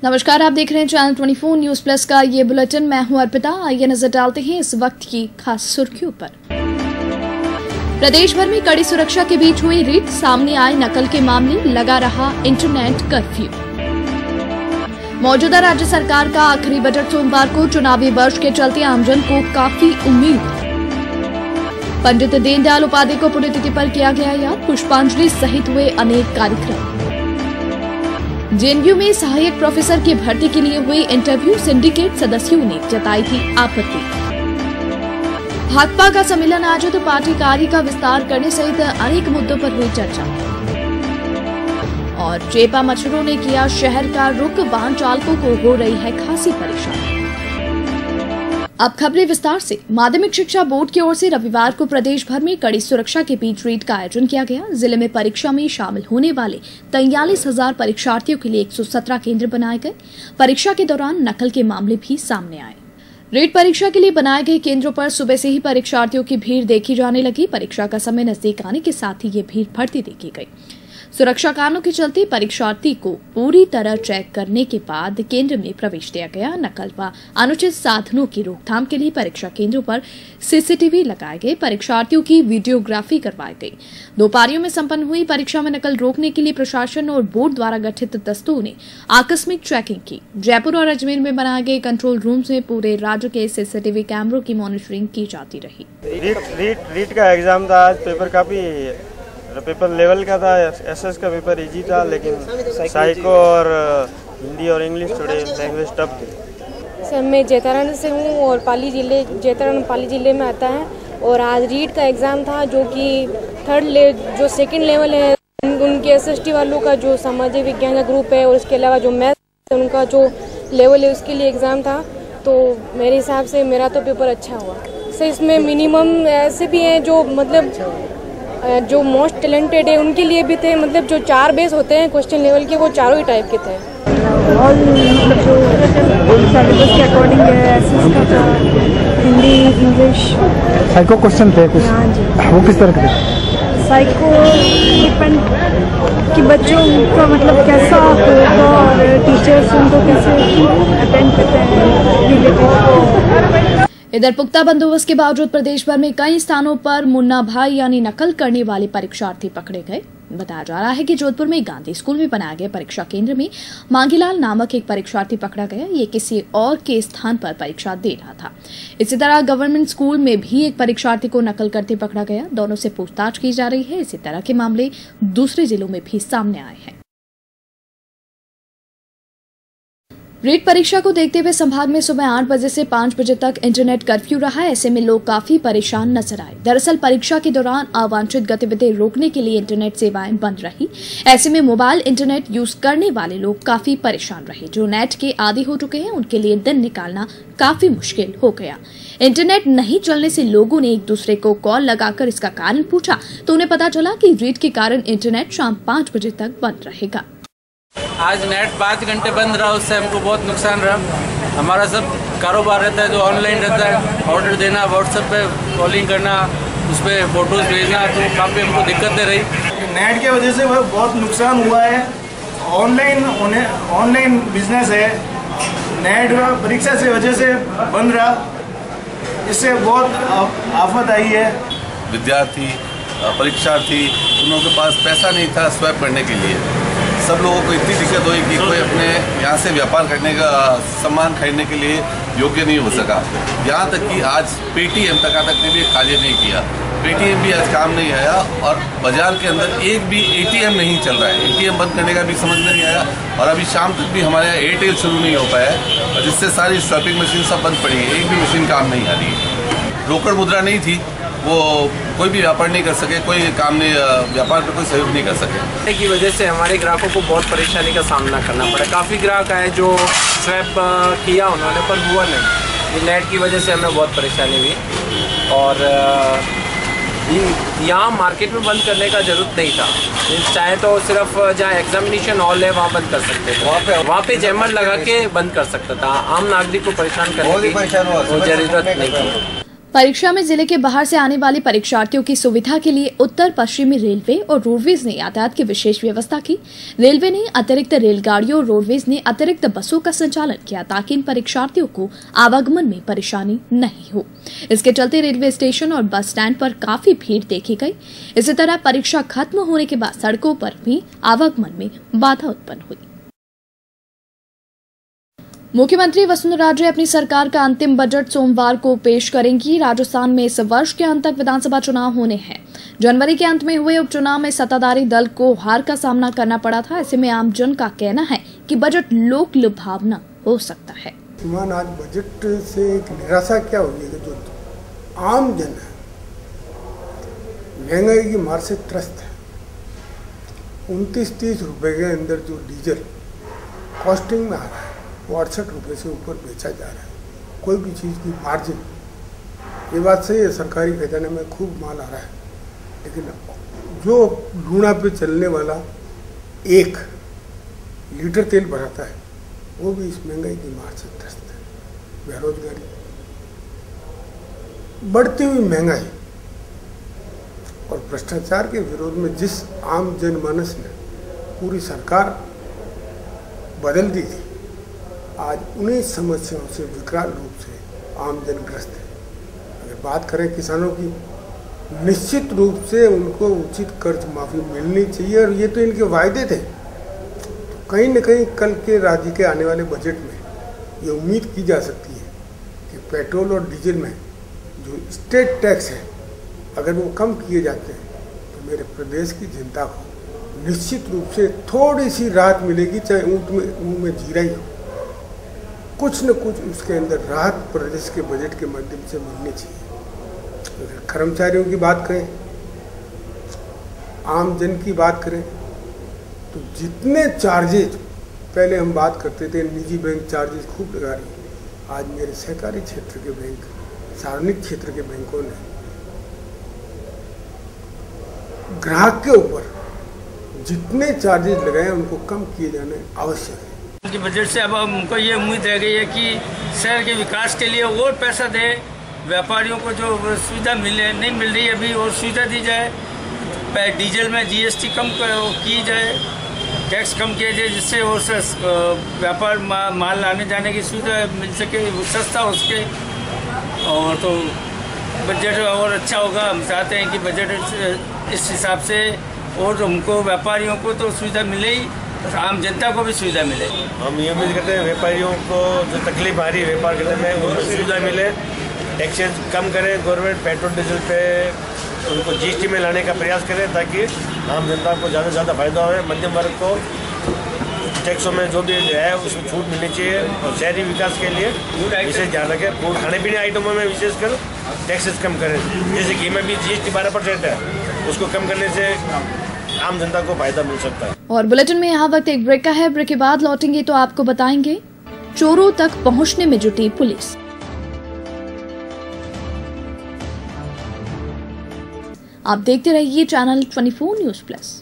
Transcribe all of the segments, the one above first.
नमस्कार, आप देख रहे हैं चैनल 24 न्यूज प्लस का ये बुलेटिन। मैं हूं अर्पिता। आइए नजर डालते हैं इस वक्त की खास सुर्खियों पर। प्रदेश भर में कड़ी सुरक्षा के बीच हुई रेड, सामने आए नकल के मामले, लगा रहा इंटरनेट कर्फ्यू। मौजूदा राज्य सरकार का आखिरी बजट सोमवार को, चुनावी वर्ष के चलते आमजन को काफी उम्मीद। पंडित दीनदयाल उपाध्याय को पुण्यतिथि पर किया गया याद, पुष्पांजलि सहित हुए अनेक कार्यक्रम। जेएनयू में सहायक प्रोफेसर की भर्ती के लिए हुई इंटरव्यू, सिंडिकेट सदस्यों ने जताई थी आपत्ति। भाजपा का सम्मेलन आयोजित, तो पार्टी कार्य का विस्तार करने सहित अनेक मुद्दों पर हुई चर्चा। और चेपा मच्छरों ने किया शहर का रुख, वाहन चालकों को हो रही है खासी परेशानी। अब खबरें विस्तार से। माध्यमिक शिक्षा बोर्ड की ओर से रविवार को प्रदेश भर में कड़ी सुरक्षा के बीच रीट का आयोजन किया गया। जिले में परीक्षा में शामिल होने वाले 43,000 परीक्षार्थियों के लिए 117 केंद्र बनाए गए। परीक्षा के दौरान नकल के मामले भी सामने आए। रीट परीक्षा के लिए बनाए गए केंद्रों पर सुबह से ही परीक्षार्थियों की भीड़ देखी जाने लगी। परीक्षा का समय नजदीक आने के साथ ही ये भीड़ बढ़ती देखी गई। सुरक्षा कारणों के चलते परीक्षार्थी को पूरी तरह चेक करने के बाद केंद्र में प्रवेश दिया गया। नकल व अनुचित साधनों की रोकथाम के लिए परीक्षा केंद्रों पर सीसीटीवी लगाए गए। परीक्षार्थियों की वीडियोग्राफी करवाई गई। 2 पारियों में संपन्न हुई परीक्षा में नकल रोकने के लिए प्रशासन और बोर्ड द्वारा गठित दस्तों ने आकस्मिक चेकिंग की। जयपुर और अजमेर में बनाए गए कंट्रोल रूम्स में पूरे राज्य के सीसीटीवी कैमरों की मॉनिटरिंग की जाती रही। रीट का एग्जाम था आज, पेपर लेवल का था। एसएस का पेपर इजी था, लेकिन साइको और हिंदी और इंग्लिश थोड़े लैंग्वेज टफ थे। सर, मैं जैतारण से हूँ और जैतारण पाली जिले में आता है। और आज रीट का एग्ज़ाम था, जो कि सेकंड लेवल है उनके एसएसटी वालों का, जो सामाजिक विज्ञान का ग्रुप है, और उसके अलावा जो मैथ उनका जो लेवल है उसके लिए एग्ज़ाम था। तो मेरे हिसाब से मेरा तो पेपर अच्छा हुआ। सर, इसमें मिनिमम ऐसे भी हैं जो मोस्ट टैलेंटेड है उनके लिए भी थे, मतलब जो 4 बेस होते हैं क्वेश्चन लेवल के, वो चारों ही टाइप के थे। ऑल मतलब जो सिलेबस के अकॉर्डिंग है, एसएस का था, हिंदी इंग्लिश। साइको क्वेश्चन थे कुछ? हाँ जी। वो किस तरह के थे? साइको डिपेंड कि बच्चों का मतलब कैसा होगा और टीचर्स उनको कैसे अटेंड करते हैं। इधर पुख्ता बंदोबस्त के बावजूद प्रदेश भर में कई स्थानों पर मुन्ना भाई यानी नकल करने वाले परीक्षार्थी पकड़े गए। बताया जा रहा है कि जोधपुर में गांधी स्कूल में बनाए गए परीक्षा केंद्र में मांगीलाल नामक एक परीक्षार्थी पकड़ा गया। ये किसी और के स्थान पर परीक्षा दे रहा था। इसी तरह गवर्नमेंट स्कूल में भी एक परीक्षार्थी को नकल करते पकड़ा गया। दोनों से पूछताछ की जा रही है। इसी तरह के मामले दूसरे जिलों में भी सामने आए हैं। रीट परीक्षा को देखते हुए संभाग में सुबह 8 बजे से 5 बजे तक इंटरनेट कर्फ्यू रहा। ऐसे में लोग काफी परेशान नजर आए। दरअसल परीक्षा के दौरान अवांछित गतिविधि रोकने के लिए इंटरनेट सेवाएं बंद रही। ऐसे में मोबाइल इंटरनेट यूज करने वाले लोग काफी परेशान रहे। जो नेट के आदी हो चुके हैं उनके लिए दिन निकालना काफी मुश्किल हो गया। इंटरनेट नहीं चलने से लोगों ने एक दूसरे को कॉल लगाकर इसका कारण पूछा, तो उन्हें पता चला कि रीट के कारण इंटरनेट शाम 5 बजे तक बंद रहेगा। आज नेट 5 घंटे बंद रहा, उससे हमको बहुत नुकसान रहा। हमारा सब कारोबार रहता है जो ऑनलाइन रहता है, ऑर्डर देना, व्हाट्सएप पे कॉलिंग करना, उस पर फोटोज भेजना, तो काफ़ी हमको दिक्कतें रही। नेट की वजह से बहुत नुकसान हुआ है। ऑनलाइन बिजनेस है, नेट परीक्षा से वजह से बंद रहा, इससे बहुत आफत आई है। विद्यार्थी परीक्षार्थी उन के पास पैसा नहीं था स्वैप करने के लिए। सब लोगों को इतनी दिक्कत हुई कि कोई अपने यहाँ से व्यापार करने का सामान खरीदने के लिए योग्य नहीं हो सका। यहाँ तक कि आज पेटीएम तक ने भी कार्य नहीं किया। पेटीएम भी आज काम नहीं आया और बाजार के अंदर एक भी एटीएम नहीं चल रहा है। एटीएम बंद करने का भी समझ में नहीं आया और अभी शाम तक भी हमारे यहाँ एयरटेल शुरू नहीं हो पाया है, और जिससे सारी स्वैपिंग मशीन सब बंद पड़ी है। एक भी मशीन काम नहीं आ रही है। रोकड़ मुद्रा नहीं थी, वो कोई भी व्यापार नहीं कर सके, कोई काम नहीं, व्यापार पे कोई सहयोग नहीं कर सके। की वजह से हमारे ग्राहकों को बहुत परेशानी का सामना करना पड़ा। काफ़ी ग्राहक आए जो स्वैप किया उन्होंने, पर हुआ नहीं। ये नेट की वजह से हमें बहुत परेशानी हुई। और यहाँ मार्केट में बंद करने का ज़रूरत नहीं था। चाहे तो सिर्फ जहाँ एग्जामिनेशन हॉल है वहाँ बंद कर सकते थे, वहाँ पे जैमर लगा के बंद कर सकता था। आम नागरिक को परेशान करने की ज़रूरत नहीं थी। परीक्षा में जिले के बाहर से आने वाले परीक्षार्थियों की सुविधा के लिए उत्तर पश्चिमी रेलवे और रोडवेज ने यातायात की विशेष व्यवस्था की। रेलवे ने अतिरिक्त रेलगाड़ियों और रोडवेज ने अतिरिक्त बसों का संचालन किया ताकि इन परीक्षार्थियों को आवागमन में परेशानी नहीं हो। इसके चलते रेलवे स्टेशन और बस स्टैंड पर काफी भीड़ देखी गई। इसी तरह परीक्षा खत्म होने के बाद सड़कों पर भी आवागमन में बाधा उत्पन्न हुई। मुख्यमंत्री वसुंधरा राजे अपनी सरकार का अंतिम बजट सोमवार को पेश करेंगी। राजस्थान में इस वर्ष के अंत तक विधानसभा चुनाव होने हैं। जनवरी के अंत में हुए उपचुनाव में सत्ताधारी दल को हार का सामना करना पड़ा था। ऐसे में आमजन का कहना है कि बजट लोक लुभावना हो सकता है। आज बजट से एक निराशा क्या होगी कि जो आम जन है महंगाई की मार से त्रस्त है। 29-30 रुपए के अंदर जो डीजल कॉस्टिंग में आ रहा है वो 68 रुपये से ऊपर बेचा जा रहा है। कोई भी चीज़ की मार्जिन, ये बात सही है, सरकारी खजाने में खूब माल आ रहा है, लेकिन जो लूणा पे चलने वाला 1 लीटर तेल भराता है वो भी इस महंगाई की मार से त्रस्त है। बेरोजगारी, बढ़ती हुई महंगाई और भ्रष्टाचार के विरोध में जिस आम जनमानस ने पूरी सरकार बदल दी थी, आज उन्हीं समस्याओं से विकराल रूप से आमजन ग्रस्त है। अगर बात करें किसानों की, निश्चित रूप से उनको उचित कर्ज माफी मिलनी चाहिए और ये तो इनके वायदे थे। तो कहीं न कहीं कल के राज्य के आने वाले बजट में ये उम्मीद की जा सकती है कि पेट्रोल और डीजल में जो स्टेट टैक्स है अगर वो कम किए जाते हैं तो मेरे प्रदेश की जनता को निश्चित रूप से थोड़ी सी राहत मिलेगी। चाहे ऊँट में मुँह में जीरा ही हो, कुछ न कुछ उसके अंदर राहत प्रदेश के बजट के माध्यम से मिलनी चाहिए। अगर कर्मचारियों की बात करें, आम जन की बात करें, तो जितने चार्जेज पहले हम बात करते थे, निजी बैंक चार्जेज खूब लगा रही है, आज मेरे सहकारी क्षेत्र के बैंक, सार्वजनिक क्षेत्र के बैंकों ने ग्राहक के ऊपर जितने चार्जेज लगाए उनको कम किए जाने आवश्यक है। कि बजट से अब हमको ये उम्मीद रह गई है कि शहर के विकास के लिए और पैसा दे, व्यापारियों को जो सुविधा नहीं मिल रही अभी और सुविधा दी जाए। डीजल में जीएसटी कम की जाए, टैक्स कम किया जाए, जिससे वो व्यापार माल लाने जाने की सुविधा मिल सके, वो सस्ता हो सके। और तो बजट और अच्छा होगा। हम चाहते हैं कि बजट इस हिसाब से और हमको व्यापारियों को तो सुविधा मिले ही, आम जनता को भी सुविधा मिले। हम ये उम्मीद करते हैं व्यापारियों को जो तकलीफ आ रही है व्यापार करने में उनको सुविधा मिले, टैक्सेस कम करें, गवर्नमेंट पेट्रोल डीजल पे उनको जीएसटी में लाने का प्रयास करें ताकि आम जनता को ज़्यादा से ज़्यादा फायदा हो। मध्यम वर्ग को टैक्सों में जो भी है उसमें छूट मिलनी चाहिए और शहरी विकास के लिए विशेष ध्यान रखें। फूड खाने पीने आइटमों में विशेषकर टैक्सेस कम करें, जैसे घी में भी जीएसटी 12% है, उसको कम करने से आम जनता को फायदा मिल सकता है। और बुलेटिन में यहाँ वक्त एक ब्रेक का है। ब्रेक के बाद लौटेंगे तो आपको बताएंगे चोरों तक पहुँचने में जुटी पुलिस। आप देखते रहिए channel 24 news plus.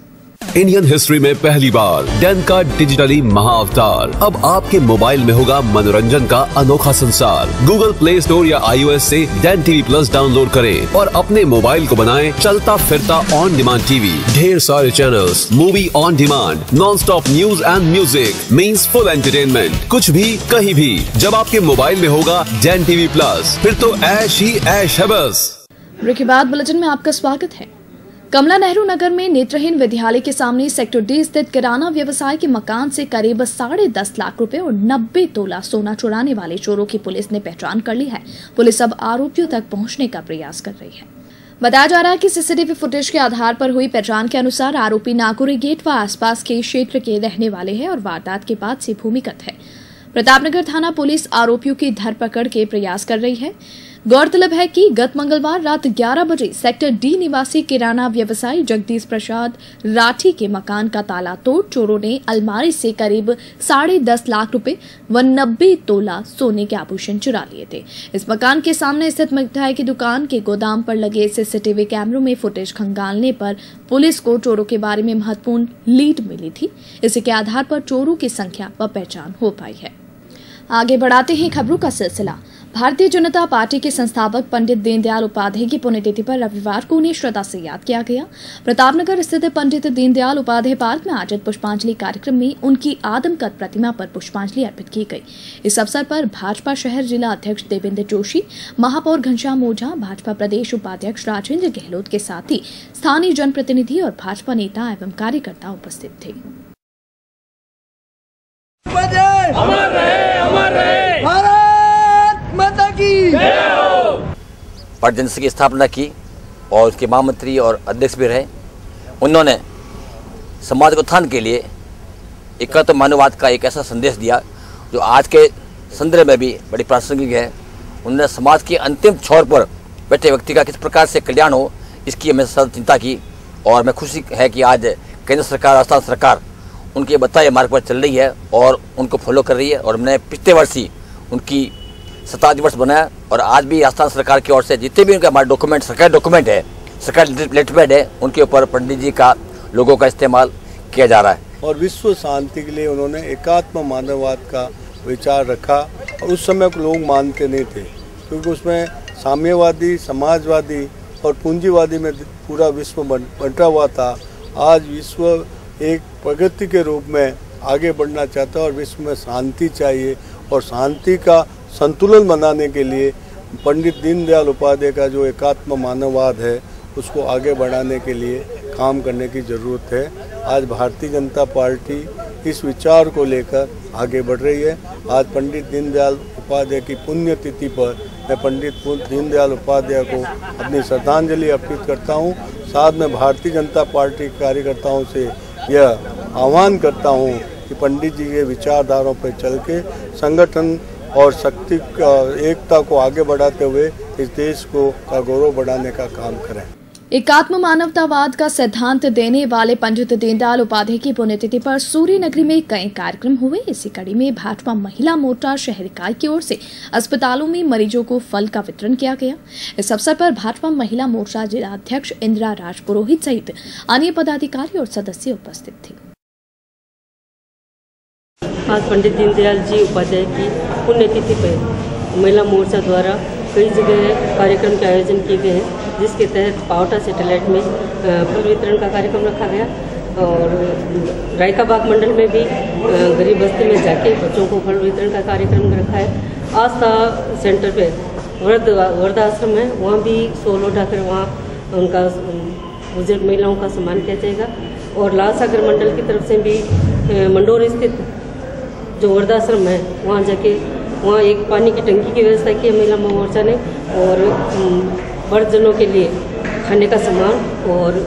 Indian history में पहली बार डैन का डिजिटली महाअवतार अब आपके मोबाइल में होगा मनोरंजन का अनोखा संसार। गूगल प्ले स्टोर या iOS से डैन टीवी प्लस डाउनलोड करें और अपने मोबाइल को बनाएं चलता फिरता ऑन डिमांड टीवी। ढेर सारे channels, movie on demand, non stop news and music means full entertainment, कुछ भी कहीं भी। जब आपके मोबाइल में होगा डैन टीवी प्लस फिर तो ऐश ही ऐश है बस। ब्रेक के बाद बुलेटिन में आपका स्वागत है। कमला नेहरू नगर में नेत्रहीन विद्यालय के सामने सेक्टर डी स्थित किराना व्यवसाय के मकान से करीब 10.5 लाख रुपए और 90 तोला सोना चुराने वाले चोरों की पुलिस ने पहचान कर ली है। पुलिस अब आरोपियों तक पहुंचने का प्रयास कर रही है। बताया जा रहा है कि सीसीटीवी फुटेज के आधार पर हुई पहचान के अनुसार आरोपी नागौरी गेट व आसपास के क्षेत्र के रहने वाले हैं और वारदात के बाद से भूमिगत है। प्रतापनगर थाना पुलिस आरोपियों की धरपकड़ के प्रयास कर रही है। गौरतलब है कि गत मंगलवार रात 11 बजे सेक्टर डी निवासी किराना व्यवसायी जगदीश प्रसाद राठी के मकान का ताला तोड़ चोरों ने अलमारी से करीब 10.5 लाख रुपए व 90 तोला सोने के आभूषण चुरा लिए थे। इस मकान के सामने स्थित मिठाई की दुकान के गोदाम पर लगे सीसीटीवी कैमरों में फुटेज खंगालने पर पुलिस को चोरों के बारे में महत्वपूर्ण लीड मिली थी। इसी के आधार पर चोरों की संख्या व पहचान हो पाई है। आगे बढ़ाते हैं खबरों का सिलसिला। भारतीय जनता पार्टी के संस्थापक पंडित दीनदयाल उपाध्याय की पुण्यतिथि पर रविवार को उन्हें श्रद्धा से याद किया गया। प्रतापनगर स्थित पंडित दीनदयाल उपाध्याय पार्क में आयोजित पुष्पांजलि कार्यक्रम में उनकी आदमकद प्रतिमा पर पुष्पांजलि अर्पित की गई। इस अवसर पर भाजपा शहर जिला अध्यक्ष देवेंद्र जोशी, महापौर घनश्याम ओझा, भाजपा प्रदेश उपाध्यक्ष राजेंद्र गहलोत के साथ ही स्थानीय जनप्रतिनिधि और भाजपा नेता एवं कार्यकर्ता उपस्थित थे। पार्टी जनसंघ की स्थापना की और उसके महामंत्री और अध्यक्ष भी रहे। उन्होंने समाज उत्थान के लिए एकत्व मानववाद का एक ऐसा संदेश दिया जो आज के संदर्भ में भी बड़ी प्रासंगिक है। उन्होंने समाज के अंतिम छोर पर बैठे व्यक्ति का किस प्रकार से कल्याण हो, इसकी हमें सदैव चिंता की और मैं खुशी है कि आज केंद्र सरकार, राजस्थान सरकार उनके बताए मार्ग पर चल रही है और उनको फॉलो कर रही है। और हमने पिछले वर्ष ही उनकी 70 वर्ष बनाया और आज भी राजस्थान सरकार की ओर से जितने भी उनके हमारे डॉक्यूमेंट, सरकारी डॉक्यूमेंट है, सरकारी लेटरपैड है, उनके ऊपर पंडित जी का लोगों का इस्तेमाल किया जा रहा है। और विश्व शांति के लिए उन्होंने एकात्म मानववाद का विचार रखा और उस समय लोग मानते नहीं थे क्योंकि उसमें साम्यवादी, समाजवादी और पूंजीवादी में पूरा विश्व बंटा हुआ था। आज विश्व एक प्रगति के रूप में आगे बढ़ना चाहता है और विश्व में शांति चाहिए और शांति का संतुलन बनाने के लिए पंडित दीनदयाल उपाध्याय का जो एकात्म मानववाद है उसको आगे बढ़ाने के लिए काम करने की ज़रूरत है। आज भारतीय जनता पार्टी इस विचार को लेकर आगे बढ़ रही है। आज पंडित दीनदयाल उपाध्याय की पुण्यतिथि पर मैं पंडित दीनदयाल उपाध्याय को अपनी श्रद्धांजलि अर्पित करता हूँ। साथ में भारतीय जनता पार्टी कार्यकर्ताओं से यह आह्वान करता हूँ कि पंडित जी के विचारधाराओं पर चल के संगठन और शक्ति एकता को आगे बढ़ाते हुए इस देश को का गौरव बढ़ाने का काम करें। एकात्म मानवतावाद का सिद्धांत देने वाले पंडित दीनदयाल उपाध्याय की पुण्यतिथि पर सूर्य नगरी में कई कार्यक्रम हुए। इसी कड़ी में भाजपा महिला मोर्चा शहर इकाई की ओर से अस्पतालों में मरीजों को फल का वितरण किया गया। इस अवसर पर भाजपा महिला मोर्चा जिला अध्यक्ष इंदिरा राज पुरोहित सहित अन्य पदाधिकारी और सदस्य उपस्थित थे। आज पंडित दीनदयाल जी उपाध्याय की पुण्यतिथि पर महिला मोर्चा द्वारा कई जगह कार्यक्रम के आयोजन किए गए हैं, जिसके तहत पावटा सैटेलाइट में फल वितरण का कार्यक्रम रखा गया और रायका बाग मंडल में भी गरीब बस्ती में जाके बच्चों को फल वितरण का कार्यक्रम रखा है। आस्था सेंटर पे वृद्धाश्रम है, वहाँ भी सोल उठाकर वहाँ उनका बुजुर्ग महिलाओं का सम्मान किया जाएगा। और लाल सागर मंडल की तरफ से भी मंडोर स्थित जो वृद्धाश्रम है वहाँ जाके वहाँ एक पानी की टंकी की व्यवस्था की है महिला मोर्चा ने और वृद्धजनों के लिए खाने का सामान और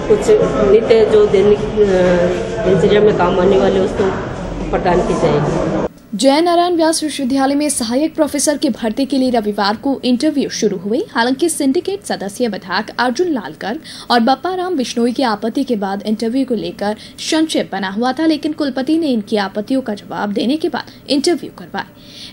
कुछ नित्य जो दैनिक दिनचर्या में काम आने वाले वस्तु प्रदान की जाएगी। जय नारायण व्यास विश्वविद्यालय में सहायक प्रोफेसर की भर्ती के लिए रविवार को इंटरव्यू शुरू हुए। हालांकि सिंडिकेट सदस्य विधायक अर्जुन लाल गर्ग और बप्पा राम बिश्नोई की आपत्ति के बाद इंटरव्यू को लेकर संशय बना हुआ था, लेकिन कुलपति ने इनकी आपत्तियों का जवाब देने के बाद इंटरव्यू करवाए।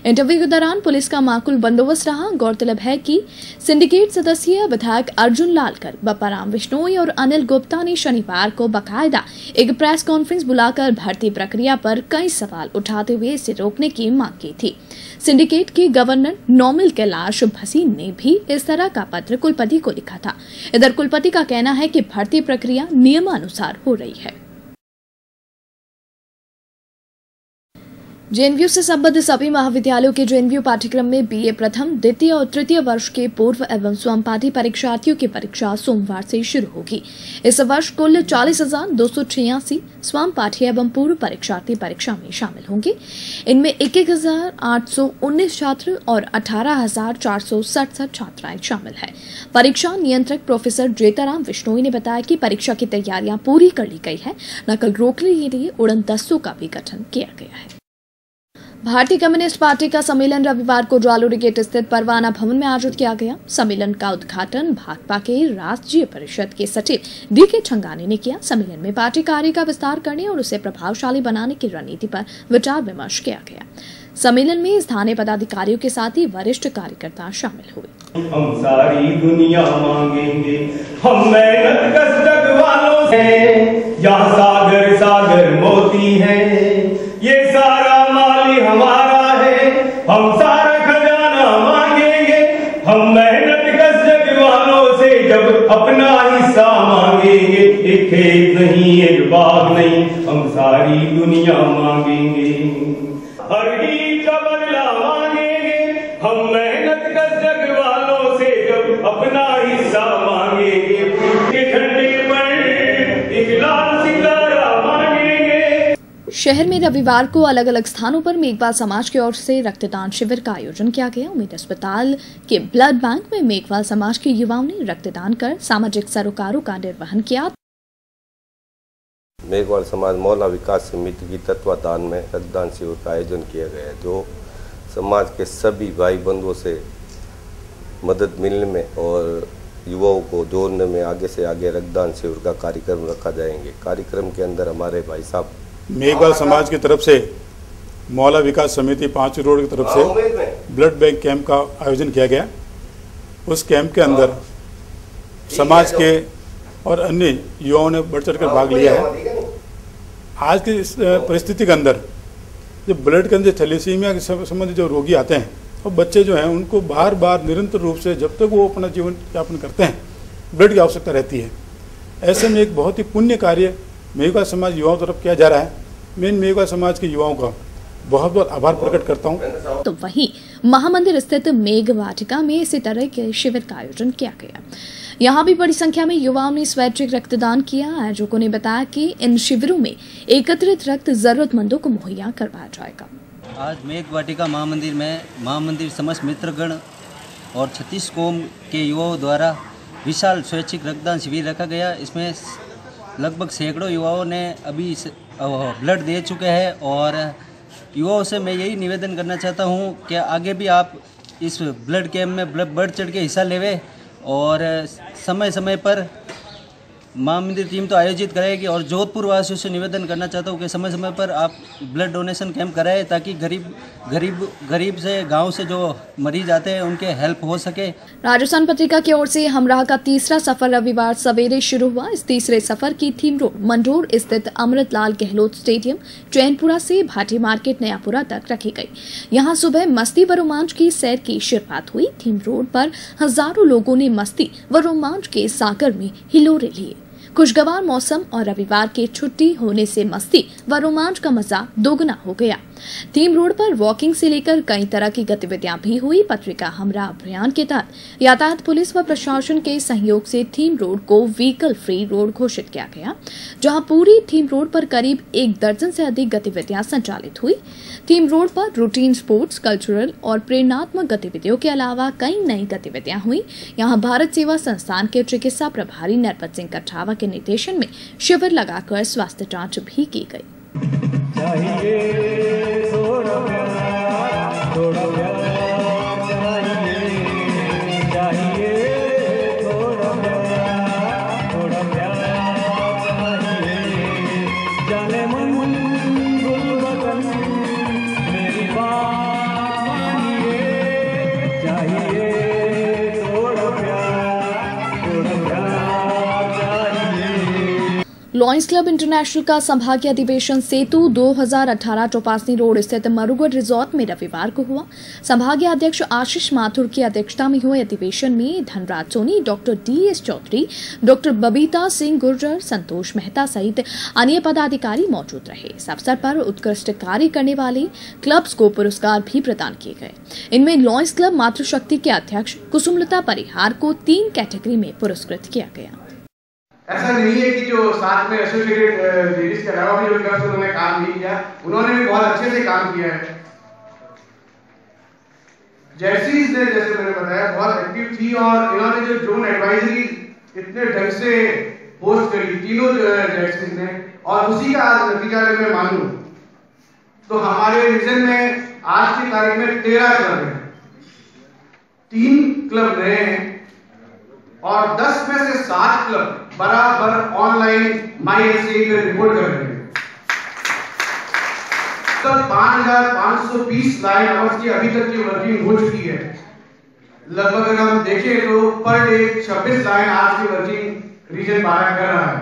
इंटरव्यू के दौरान पुलिस का माकूल बंदोबस्त रहा। गौरतलब है कि सिंडिकेट सदस्य विधायक अर्जुन लाल गर्ग, बप्पा राम बिश्नोई और अनिल गुप्ता ने शनिवार को बाकायदा एक प्रेस कॉन्फ्रेंस बुलाकर भर्ती प्रक्रिया पर कई सवाल उठाते हुए इसे रोकने की मांग की थी। सिंडिकेट के गवर्नर नौमिल कैलाश भसीन ने भी इस तरह का पत्र कुलपति को लिखा था। इधर कुलपति का कहना है कि भर्ती प्रक्रिया नियमानुसार हो रही है। जेएनयू से संबद्ध सभी महाविद्यालयों के जेएनयू पाठ्यक्रम में बीए प्रथम, द्वितीय और तृतीय वर्ष के पूर्व एवं स्वपाठी परीक्षार्थियों की परीक्षा सोमवार से शुरू होगी। इस वर्ष कुल 40,286 स्वपाठी एवं पूर्व परीक्षार्थी परीक्षा में शामिल होंगे। इनमें 21,819 छात्र और 18,467 छात्राएं शामिल हैं। परीक्षा नियंत्रक प्रोफेसर जेताराम बिश्नोई ने बताया कि परीक्षा की तैयारियां पूरी कर ली गई है। नकल रोकने के लिए उड़न दस्तों का भी गठन किया गया है। भारतीय कम्युनिस्ट पार्टी का सम्मेलन रविवार को जालोरी गेट स्थित परवाना भवन में आयोजित किया गया। सम्मेलन का उद्घाटन भाजपा के राष्ट्रीय परिषद के सचिव डीके छंगानी ने किया। सम्मेलन में पार्टी कार्य का विस्तार करने और उसे प्रभावशाली बनाने की रणनीति पर विचार विमर्श किया गया। सम्मेलन में स्थानीय पदाधिकारियों के साथ ही वरिष्ठ कार्यकर्ता शामिल हुए। हम सारी दुनिया मांगेंगे, हम मेहनत कष्ट वालों से, यहाँ सागर सागर मोती है, ये सारा माल हमारा है, हम सारा खजाना जब अपना हिस्सा मांगेंगे, एक खेत नहीं एक बाग नहीं, हम सारी दुनिया मांगेंगे। हर ईद का बदला मांगेंगे, हम मेहनत कष्ट वालों से जब अपना हिस्सा मांगेंगे, झंडे पर एक लाल सितारा मांगेंगे। शहर में रविवार को अलग अलग स्थानों पर मेघवाल समाज की ओर से रक्तदान शिविर का आयोजन किया गया। उम्मीद अस्पताल के ब्लड बैंक में मेघवाल समाज के युवाओं ने रक्तदान कर सामाजिक सरोकारों का निर्वहन किया। मेघवाल समाज मौला विकास समिति की तत्वाधान में रक्तदान शिविर का आयोजन किया गया, जो समाज के सभी भाई बंधुओं से मदद मिलने में और युवाओं को जोड़ने में आगे से आगे रक्तदान शिविर का कार्यक्रम रखा जाएंगे। कार्यक्रम के अंदर हमारे भाई साहब मेघवाल समाज की तरफ से मौला विकास समिति 5 रोड की तरफ से ब्लड बैंक कैंप का आयोजन किया गया। उस कैंप के अंदर समाज के और अन्य युवाओं ने बढ़ चढ़कर भाग लिया है। आज की इस परिस्थिति के अंदर जो ब्लड कैंसर थैलेसीमिया के संबंधित जो रोगी आते हैं और बच्चे जो हैं उनको बार बार निरंतर रूप से जब तक वो अपना जीवन यापन करते हैं ब्लड की आवश्यकता रहती है। ऐसे में एक बहुत ही पुण्य कार्य मेघवाल समाज युवाओं तरफ किया जा रहा है। मैं मेघवाल समाज के युवाओं का बहुत बहुत आभार प्रकट करता हूँ। तो वहीं महामंदिर स्थित मेघ वाटिका में इसी तरह के शिविर का आयोजन किया गया। यहाँ भी बड़ी संख्या में युवाओं ने स्वैच्छिक रक्तदान किया। आयोजकों ने बताया कि इन शिविरों में एकत्रित रक्त जरूरतमंदों को मुहैया करवाया जाएगा। आज मेघ वाटिका महामंदिर में महामंदिर समस्त मित्रगण और 36 कौम के युवाओं द्वारा विशाल स्वैच्छिक रक्तदान शिविर रखा गया। इसमें लगभग सैकड़ों युवाओं ने अभी ब्लड दे चुके हैं और युवाओं से मैं यही निवेदन करना चाहता हूं कि आगे भी आप इस ब्लड कैंप में बढ़ चढ़ के हिस्सा लेवे और समय समय पर महामंदिर टीम तो आयोजित करेगी और जोधपुर वासियों से निवेदन करना चाहता हूँ कि समय समय पर आप ब्लड डोनेशन कैंप कराएं ताकि गरीब से गांव से जो मरीज आते हैं उनके हेल्प हो सके। राजस्थान पत्रिका की ओर से हमराह का तीसरा सफर रविवार सवेरे शुरू हुआ। इस तीसरे सफर की थीम रोड मंडोर स्थित अमृतलाल गहलोत स्टेडियम चैनपुरा से भाटी मार्केट नयापुरा तक रखी गई। यहाँ सुबह मस्ती व रोमांच की सैर की शुरुआत हुई। थीम रोड पर हजारों लोगों ने मस्ती व रोमांच के सागर में हिलोरे लिए। खुशगवार मौसम और रविवार की छुट्टी होने से मस्ती व रोमांच का मजा दोगुना हो गया। थीम रोड पर वॉकिंग से लेकर कई तरह की गतिविधियां भी हुई। पत्रिका हमराह अभियान के तहत यातायात पुलिस व प्रशासन के सहयोग से थीम रोड को व्हीकल फ्री रोड घोषित किया गया, जहां पूरी थीम रोड पर करीब 1 दर्जन से अधिक गतिविधियां संचालित हुई। थीम रोड पर रूटीन स्पोर्ट्स, कल्चरल और प्रेरणात्मक गतिविधियों के अलावा कई नई गतिविधियां हुई। यहाँ भारत सेवा संस्थान के चिकित्सा प्रभारी नरपत सिंह कठावा के निर्देशन में शिविर लगाकर स्वास्थ्य जांच भी की गई। लॉयंस क्लब इंटरनेशनल का संभागीय अधिवेशन सेतु 2018 चौपासनी रोड स्थित मरुगढ़ रिजॉर्ट में रविवार को हुआ। संभागीय अध्यक्ष आशीष माथुर की अध्यक्षता में हुए अधिवेशन में Dhanraj Soni, doctor DS Chaudhary, doctor Babita Singh Gurjar, Santosh Mehta सहित अन्य पदाधिकारी मौजूद रहे। इस अवसर पर उत्कृष्ट कार्य करने वाले क्लब्स को पुरस्कार भी प्रदान किए गए। इनमें लॉयंस क्लब मातृशक्ति के अध्यक्ष कुसुमलता परिहार को 3 कैटेगरी में पुरस्कृत किया गया। ऐसा नहीं है कि जो साथ में एसोसिएटेड लेडीज के अलावा भी जो क्लब्स उन्होंने काम नहीं किया, उन्होंने भी बहुत अच्छे से काम किया है। जर्सीज ने, जैसे मैंने बताया, बहुत एक्टिव थी और इन्होंने जो जोन एडवाइजरी इतने ढंग से होस्ट करी तीनों जर्सीज ने, और उसी का आज नतीजा अगर मैं मानूं तो हमारे रीजन में आज की तारीख में 13 क्लब हैं, 3 क्लब नए हैं और 10 में से 7 क्लब बराबर ऑनलाइन MySCI में रिपोर्ट कर रहे हैं। तो 5520 लाइन आवर्स की अभी तक की वर्किंग हो चुकी है। लगभग अगर हम देखें तो पर डे 26 लाइन आज की वर्किंग रीजन 12 कर रहा है।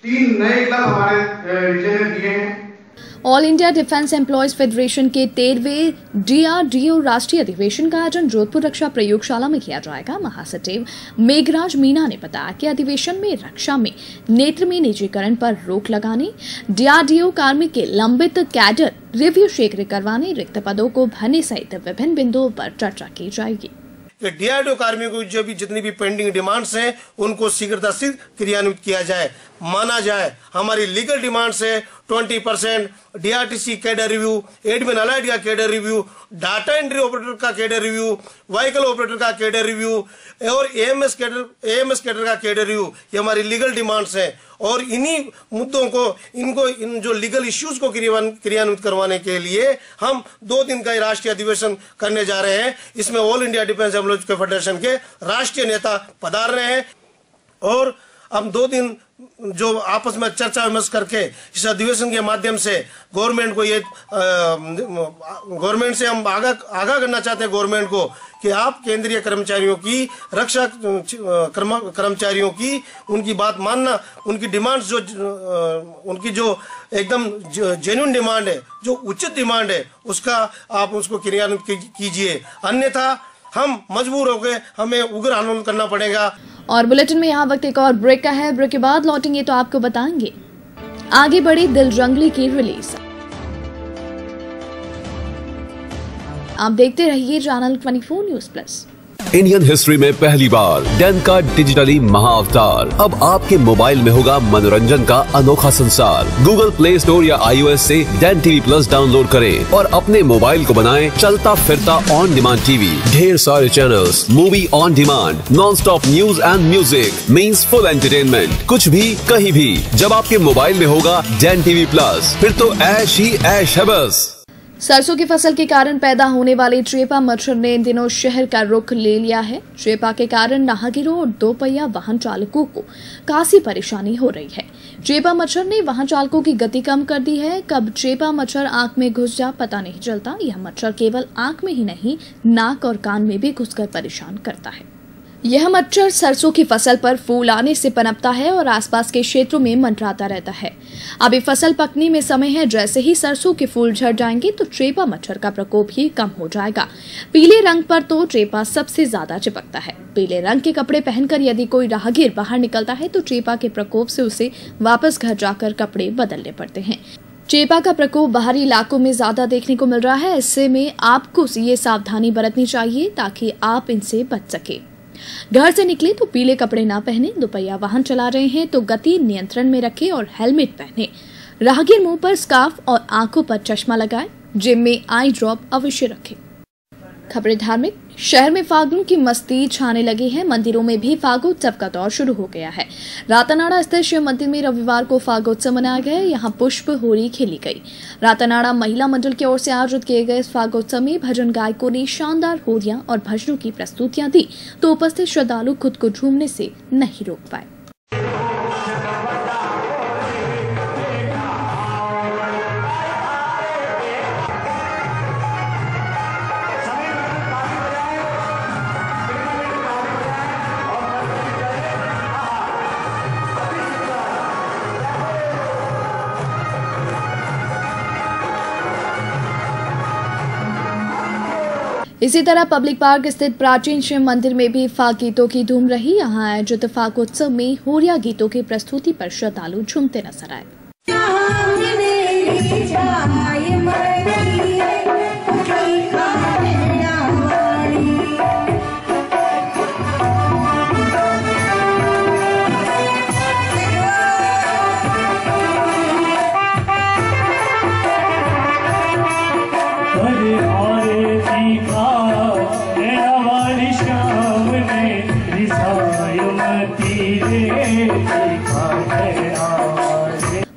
3 नए क्लब हमारे रीजन ने दिए हैं। All India defence employees federation के 13वें DRDO राष्ट्रीय अधिवेशन का आयोजन जोधपुर रक्षा प्रयोगशाला में किया जाएगा। महासचिव मेघराज मीणा ने बताया कि अधिवेशन में रक्षा में नेत्र में निजीकरण पर रोक लगाने, DRDO कार्मिक के लंबित कैडर रिव्यू शीघ्र करवाने, रिक्त पदों को भरने सहित विभिन्न बिंदुओं पर चर्चा की जाएगी। DRDO कार्मिकों की जो भी जितनी भी पेंडिंग डिमांड्स हैं उनको शीघ्रता से क्रियान्वित किया जाए, माना जाए। हमारी लीगल डिमांड्स है 20% DRTC cadre review, admin allied का cadre review, data entry operator का कैडर रिव्यू, व्हीकल ऑपरेटर का कैडर रिव्यू और AMS कैडर का कैडर रिव्यू, ये हमारी लीगल डिमांड्स हैं। और इन्हीं मुद्दों को इन जो लीगल इश्यूज को क्रियान्वित करवाने के लिए हम 2 दिन का राष्ट्रीय अधिवेशन करने जा रहे हैं। इसमें all India defence employees federation के राष्ट्रीय नेता पधार रहे हैं और हम 2 दिन जो आपस में चर्चा विमर्श करके इस अधिवेशन के माध्यम से गवर्नमेंट को गवर्नमेंट से हम आगाह करना चाहते हैं गवर्नमेंट को कि आप केंद्रीय कर्मचारियों की रक्षा कर्मचारियों की उनकी बात मानना, उनकी डिमांड्स उनकी जो एकदम जेन्युइन डिमांड है, जो उचित डिमांड है, आप उसको क्रियान्वित कीजिए, अन्यथा हम मजबूर हो गए, हमें उग्र आंदोलन करना पड़ेगा। और बुलेटिन में यहाँ वक्त एक और ब्रेक का है। ब्रेक के बाद लौटेंगे तो आपको बताएंगे आगे बढ़ी दिल जंगली की रिलीज। आप देखते रहिए channel 24 news plus. Indian history में पहली बार डेनका डिजिटली महाअवतार अब आपके मोबाइल में होगा मनोरंजन का अनोखा संसार। गूगल प्ले स्टोर या iOS से डैन TV Plus डाउनलोड करें और अपने मोबाइल को बनाएं चलता फिरता ऑन डिमांड टीवी। ढेर सारे channels, movie on demand, non stop news and music means full entertainment, कुछ भी कहीं भी। जब आपके मोबाइल में होगा डैन TV Plus फिर तो ऐश ही ऐश है बस। सरसों की फसल के कारण पैदा होने वाले चेपा मच्छर ने इन दिनों शहर का रुख ले लिया है। चेपा के कारण नाहगिरों और 2 पहिया वाहन चालकों को काफी परेशानी हो रही है। चेपा मच्छर ने वाहन चालकों की गति कम कर दी है। कब चेपा मच्छर आंख में घुस जा पता नहीं चलता। यह मच्छर केवल आंख में ही नहीं, नाक और कान में भी घुसकर परेशान करता है। यह मच्छर सरसों की फसल पर फूल आने से पनपता है और आसपास के क्षेत्रों में मंडराता रहता है। अभी फसल पकने में समय है, जैसे ही सरसों के फूल झड़ जाएंगे तो चेपा मच्छर का प्रकोप ही कम हो जाएगा। पीले रंग पर तो चेपा सबसे ज्यादा चिपकता है। पीले रंग के कपड़े पहनकर यदि कोई राहगीर बाहर निकलता है तो चेपा के प्रकोप से उसे वापस घर जाकर कपड़े बदलने पड़ते हैं। चेपा का प्रकोप बाहरी इलाकों में ज्यादा देखने को मिल रहा है। ऐसे में आपको ये सावधानी बरतनी चाहिए ताकि आप इनसे बच सके। घर से निकले तो पीले कपड़े ना पहने। 2 पहिया वाहन चला रहे हैं तो गति नियंत्रण में रखें और हेलमेट पहने। राहगीर मुंह पर स्कार्फ और आंखों पर चश्मा लगाएं। जिम में आई ड्रॉप अवश्य रखें। खबरें धार्मिक। शहर में फागुन की मस्ती छाने लगी है। मंदिरों में भी फागोत्सव का दौर शुरू हो गया है। रातानाड़ा स्थित शिव मंदिर में रविवार को फागोत्सव मनाया गया। यहाँ पुष्प होली खेली गई। रातानाड़ा महिला मंडल की ओर से आयोजित किए गए इस फागोत्सव में भजन गायकों ने शानदार होलियां और भजनों की प्रस्तुतियां दी तो उपस्थित श्रद्धालु खुद को झूमने से नहीं रोक पाए। इसी तरह पब्लिक पार्क स्थित प्राचीन शिव मंदिर में भी फाग गीतों की धूम रही। यहाँ आयोजित फागोत्सव में होलिया गीतों की प्रस्तुति पर श्रद्धालु झूमते नजर आए।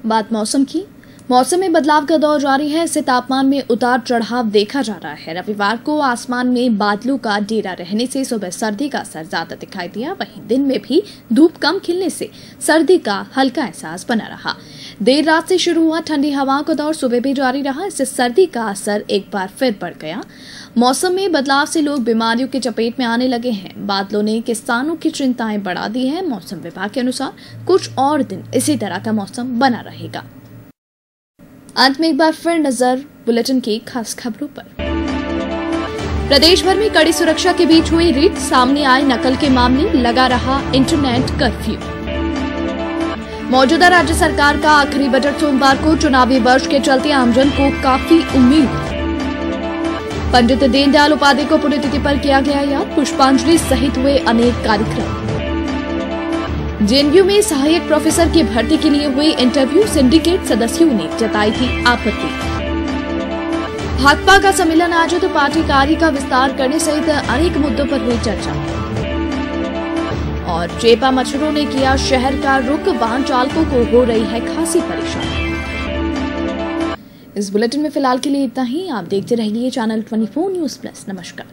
बात मौसम की। मौसम में बदलाव का दौर जारी है। इससे तापमान में उतार चढ़ाव देखा जा रहा है। रविवार को आसमान में बादलों का डेरा रहने से सुबह सर्दी का असर ज्यादा दिखाई दिया। वहीं दिन में भी धूप कम खिलने से सर्दी का हल्का एहसास बना रहा। देर रात से शुरू हुआ ठंडी हवाओं का दौर सुबह भी जारी रहा। इससे सर्दी का असर एक बार फिर बढ़ गया। मौसम में बदलाव से लोग बीमारियों की चपेट में आने लगे हैं। बादलों ने किसानों की चिंताएं बढ़ा दी है। मौसम विभाग के अनुसार कुछ और दिन इसी तरह का मौसम बना रहेगा। अंत में एक बार फिर नजर बुलेटिन की खास खबरों पर। प्रदेश भर में कड़ी सुरक्षा के बीच हुई रेड, सामने आए नकल के मामले, लगा रहा इंटरनेट कर्फ्यू। मौजूदा राज्य सरकार का आखिरी बजट सोमवार को चुनावी वर्ष के चलते आमजन को काफी उम्मीद। पंडित दीनदयाल उपाध्याय को पुण्यतिथि पर किया गया याद, पुष्पांजलि सहित हुए अनेक कार्यक्रम। जेएनयू में सहायक प्रोफेसर की भर्ती के लिए हुई इंटरव्यू, सिंडिकेट सदस्यों ने जताई थी आपत्ति। भाकपा का सम्मेलन आयोजित, पार्टी कार्य का विस्तार करने सहित अनेक मुद्दों पर हुई चर्चा। और चेपा मच्छरों ने किया शहर का रुख, वाहन चालकों को हो रही है खासी परेशानी। इस बुलेटिन में फिलहाल के लिए इतना ही। आप देखते रहिए चैनल 24 न्यूज प्लस। नमस्कार।